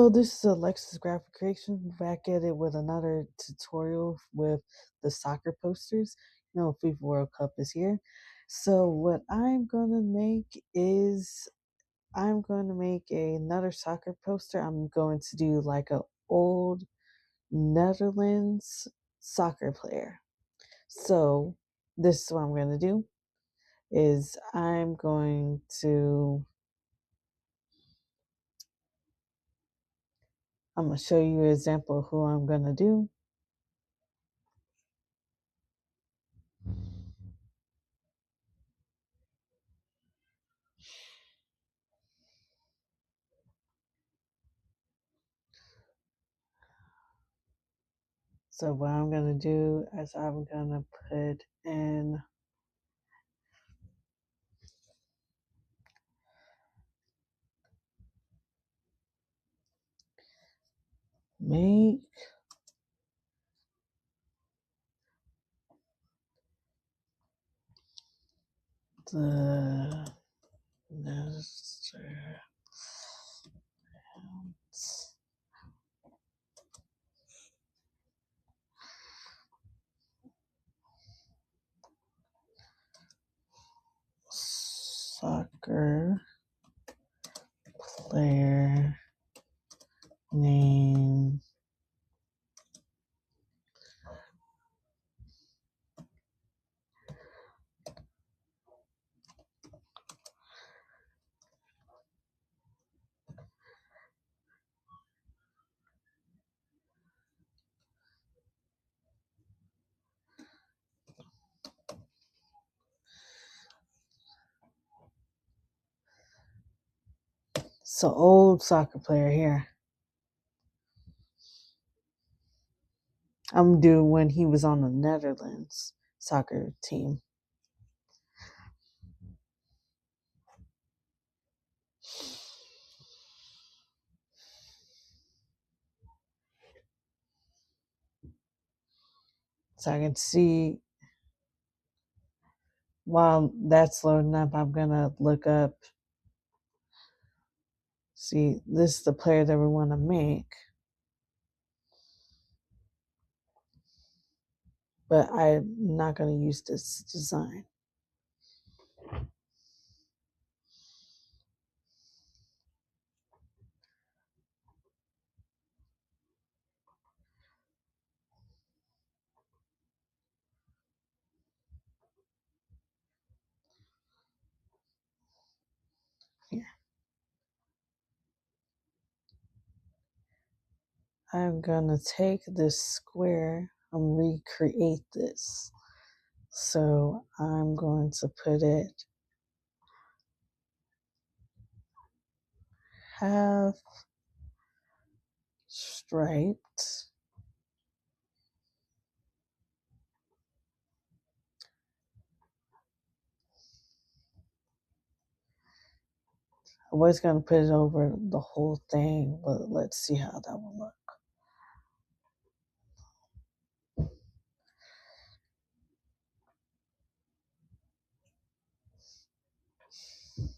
Hello, this is Alexis Graphic Creations, back at it with another tutorial with the soccer posters. You know, FIFA World Cup is here. So what I'm going to make is I'm going to make another soccer poster. I'm going to do like a old Netherlands soccer player. So this is what I'm going to do is I'm going to show you an example of who I'm going to do. So what I'm going to do is I'm going to put in make the necessary soccer player name so old soccer player here. I'm doing when he was on the Netherlands soccer team. So I can see while that's loading up, I'm gonna look up. See, this is the player that we want to make. But I'm not going to use this design. Here. I'm going to take this square and recreate this. So I'm going to put it half striped. I was going to put it over the whole thing, but let's see how that will look.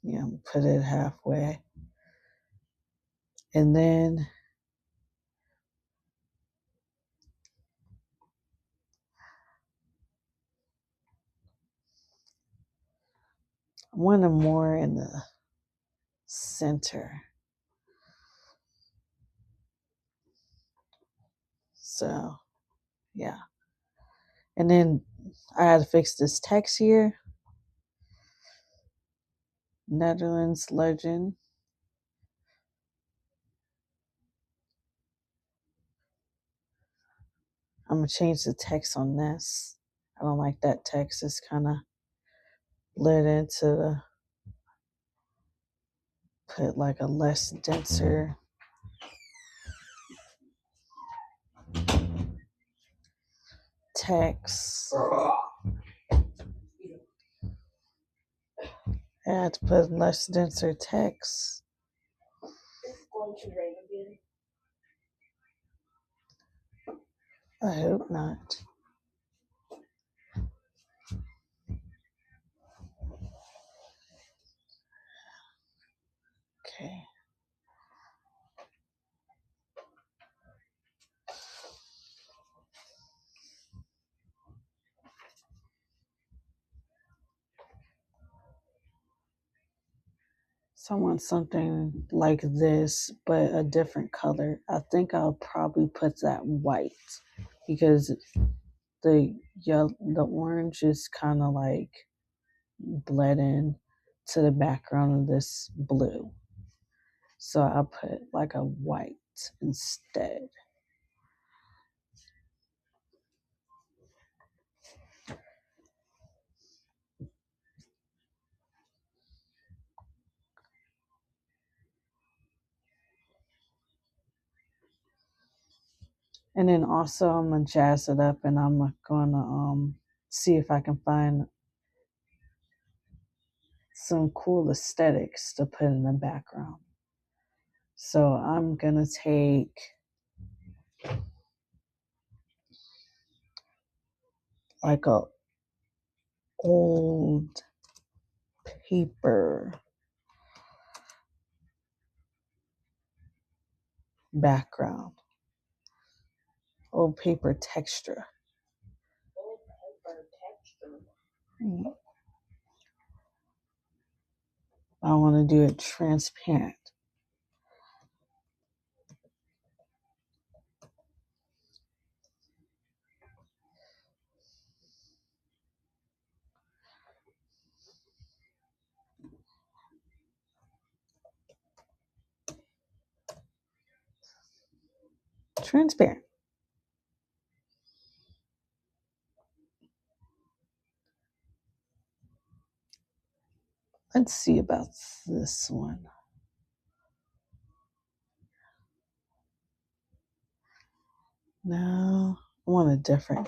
Yeah, put it halfway. And then I want it more in the center. So, yeah. And then I had to fix this text here. Netherlands legend. I'm going to change the text on this. I don't like that text. It's kind of bled into the, put like a less denser text. I had to put less denser text. I hope not. Okay. So I want something like this, but a different color. I think I'll probably put that white because the orange is kind of like bled in to the background of this blue. So I'll put like a white instead. And then also I'm gonna jazz it up, and I'm gonna see if I can find some cool aesthetics to put in the background. So I'm gonna take like a old paper background, old paper texture. I want to do it transparent. Transparent. Let's see about this one. No, I want a different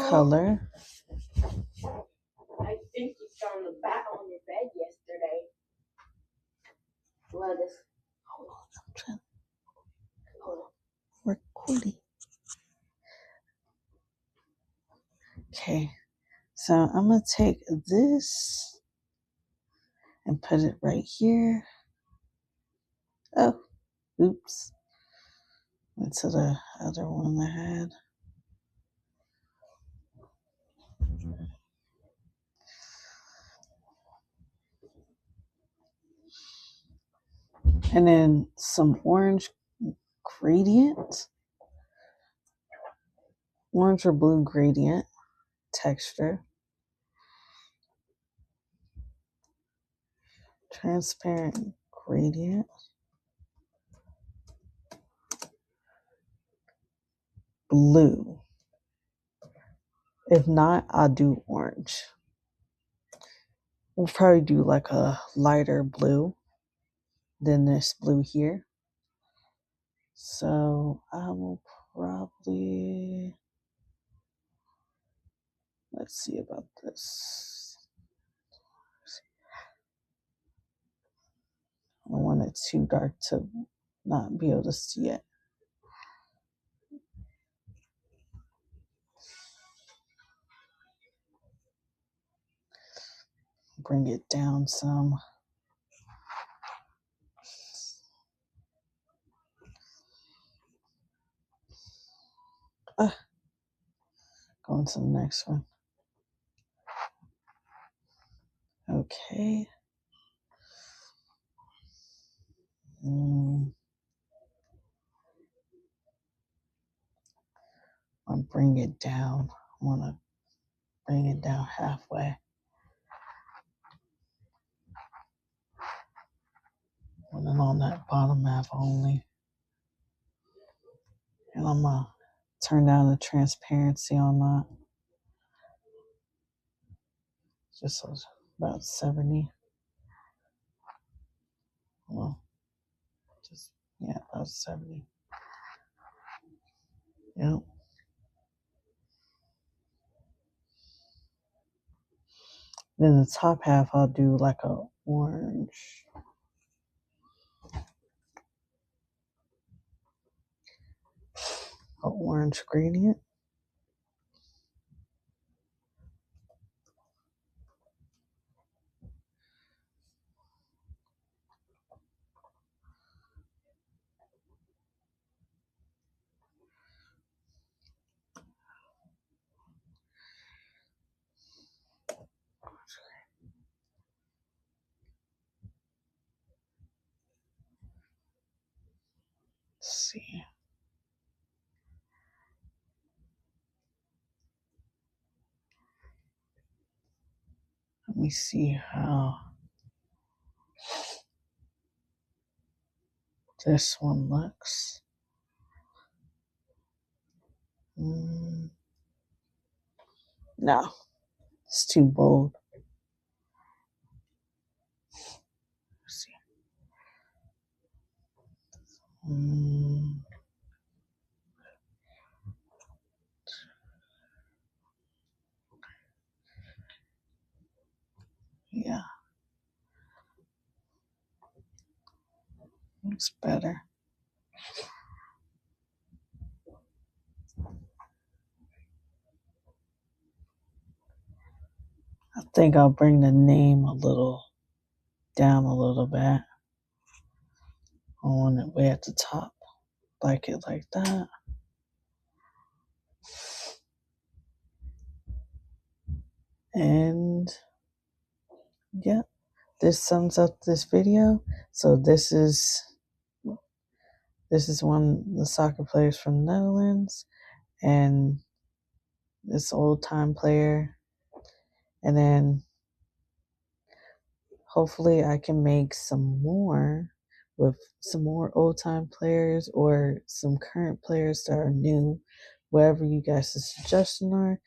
color. I think you found the bat on your bed yesterday. Lettuce. Hold on, I'm trying. Hold on. Recording. Okay, so I'm gonna take this and put it right here. Oh, oops. Went to the other one I had. And then some orange gradient, orange or blue gradient texture, transparent gradient, blue. If not, I'll do orange. We'll probably do like a lighter blue than this blue here. So I will probably, let's see about this. I don't want it too dark to not be able to see it. Bring it down some. Going to the next one. Okay. I'll bring it down. I want to bring it down halfway. And then on that bottom half only. And I'm going to turn down the transparency on that. Just about 70. Well, just, yeah, about 70. Yep. Then the top half, I'll do like a orange. An orange gradient. Let me see how this one looks. No, it's too bold. Let's see. Yeah, looks better. I think I'll bring the name a little down a little bit. I want it way at the top, like it like that. And yeah, this sums up this video. So this is one of the soccer players from the Netherlands, and this old time player, and then hopefully I can make some more with some more old time players or some current players that are new, whatever you guys' suggestions are.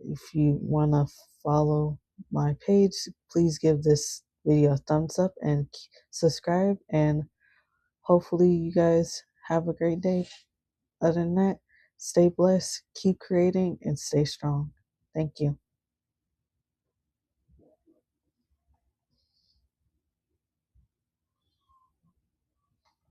If you want to follow my page, please give this video a thumbs up and subscribe, and hopefully you guys have a great day. Other than that, stay blessed, keep creating, and stay strong. Thank you.